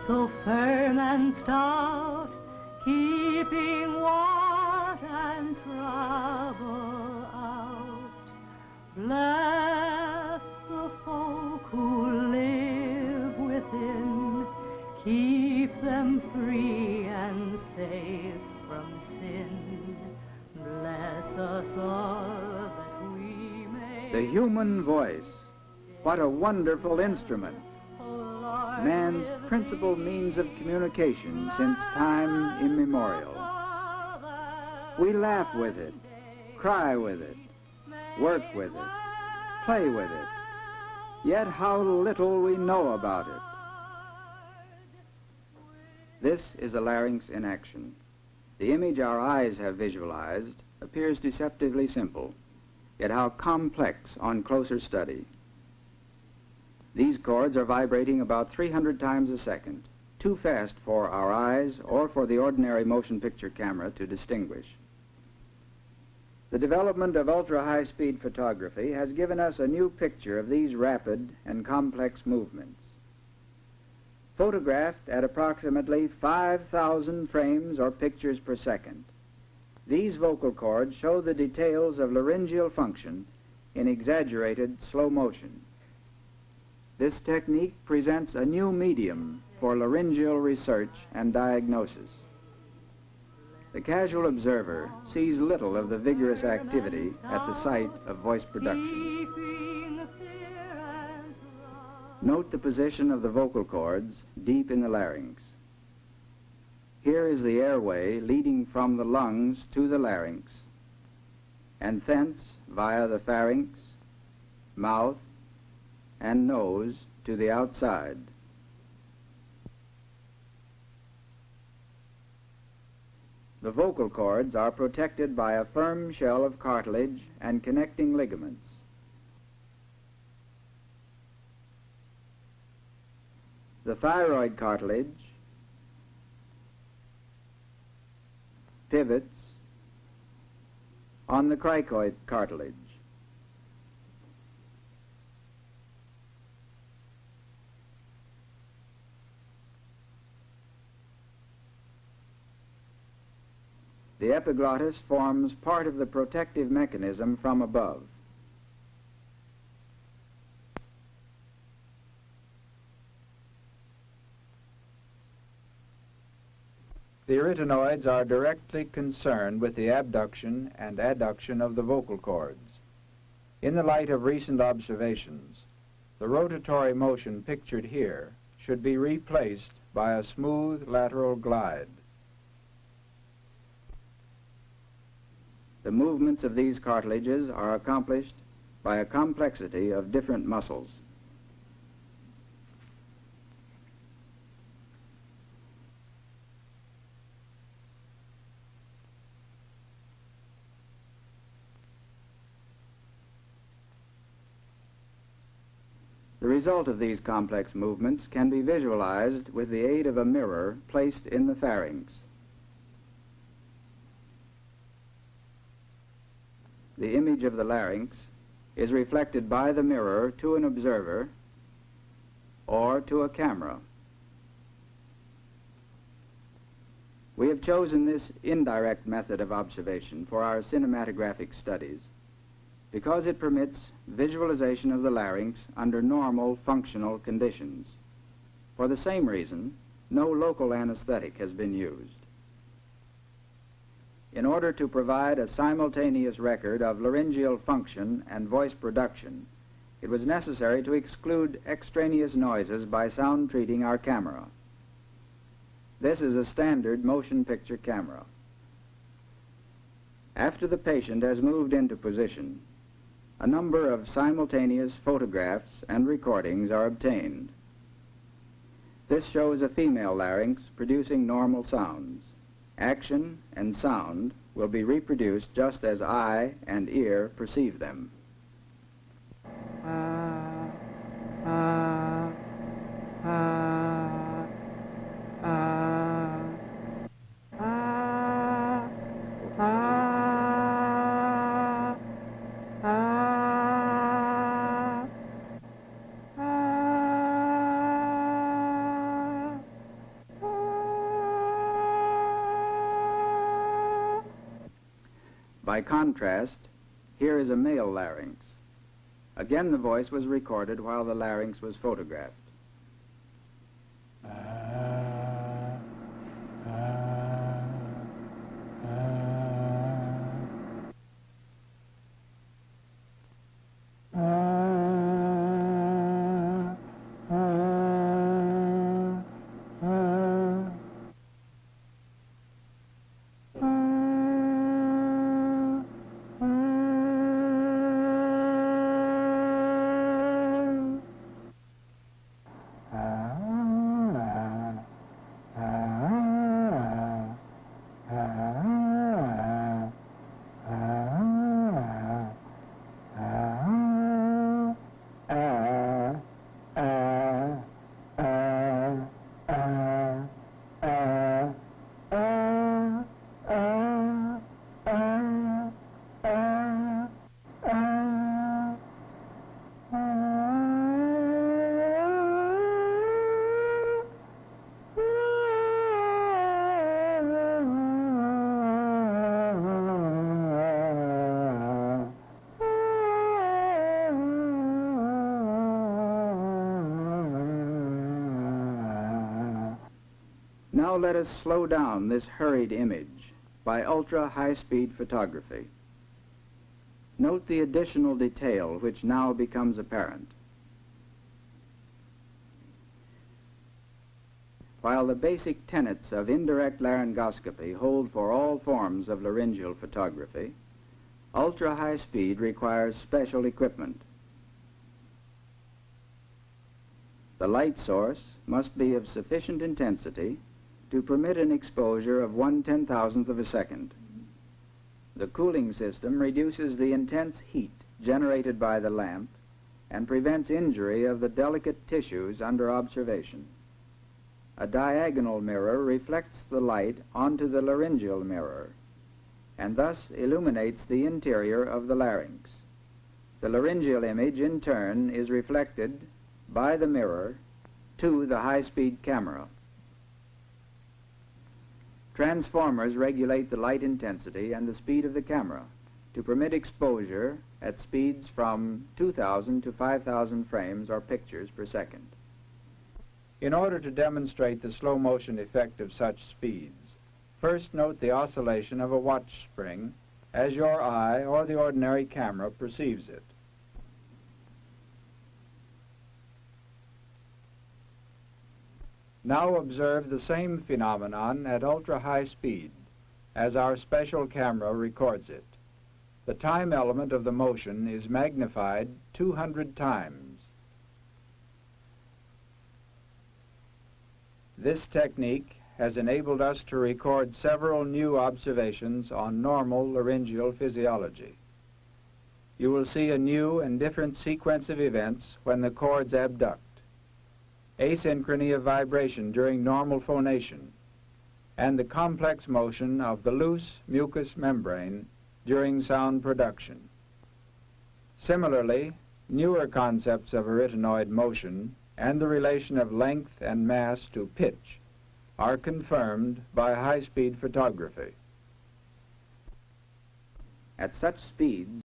so firm and stout, keeping want and trouble out. Bless the folk who live within, keep them free and safe from sin. Bless us all that we may... The human voice, what a wonderful instrument. Man's principal means of communication since time immemorial. We laugh with it, cry with it, work with it, play with it, yet how little we know about it. This is a larynx in action. The image our eyes have visualized appears deceptively simple, yet how complex on closer study. These chords are vibrating about 300 times a second, too fast for our eyes or for the ordinary motion picture camera to distinguish. The development of ultra-high-speed photography has given us a new picture of these rapid and complex movements. Photographed at approximately 5,000 frames or pictures per second, these vocal cords show the details of laryngeal function in exaggerated slow motion. This technique presents a new medium for laryngeal research and diagnosis. The casual observer sees little of the vigorous activity at the site of voice production. Note the position of the vocal cords deep in the larynx. Here is the airway leading from the lungs to the larynx, and thence via the pharynx, mouth, and nose to the outside. The vocal cords are protected by a firm shell of cartilage and connecting ligaments. The thyroid cartilage pivots on the cricoid cartilage. The epiglottis forms part of the protective mechanism from above. The arytenoids are directly concerned with the abduction and adduction of the vocal cords. In the light of recent observations, the rotatory motion pictured here should be replaced by a smooth lateral glide. The movements of these cartilages are accomplished by a complexity of different muscles. The result of these complex movements can be visualized with the aid of a mirror placed in the pharynx. The image of the larynx is reflected by the mirror to an observer or to a camera. We have chosen this indirect method of observation for our cinematographic studies because it permits visualization of the larynx under normal functional conditions. For the same reason, no local anesthetic has been used. In order to provide a simultaneous record of laryngeal function and voice production, it was necessary to exclude extraneous noises by sound treating our camera. This is a standard motion picture camera. After the patient has moved into position, a number of simultaneous photographs and recordings are obtained. This shows a female larynx producing normal sounds. Action and sound will be reproduced just as eye and ear perceive them. By contrast, here is a male larynx. Again, the voice was recorded while the larynx was photographed. Now let us slow down this hurried image by ultra-high-speed photography. Note the additional detail which now becomes apparent. While the basic tenets of indirect laryngoscopy hold for all forms of laryngeal photography, ultra-high speed requires special equipment. The light source must be of sufficient intensity to permit an exposure of 1/10,000th of a second. The cooling system reduces the intense heat generated by the lamp and prevents injury of the delicate tissues under observation. A diagonal mirror reflects the light onto the laryngeal mirror and thus illuminates the interior of the larynx. The laryngeal image, in turn, is reflected by the mirror to the high-speed camera. Transformers regulate the light intensity and the speed of the camera to permit exposure at speeds from 2,000 to 5,000 frames or pictures per second. In order to demonstrate the slow motion effect of such speeds, first note the oscillation of a watch spring as your eye or the ordinary camera perceives it. Now observe the same phenomenon at ultra-high speed as our special camera records it. The time element of the motion is magnified 200 times. This technique has enabled us to record several new observations on normal laryngeal physiology. You will see a new and different sequence of events when the cords abduct, asynchrony of vibration during normal phonation, and the complex motion of the loose mucous membrane during sound production. Similarly, newer concepts of arytenoid motion and the relation of length and mass to pitch are confirmed by high-speed photography. At such speeds,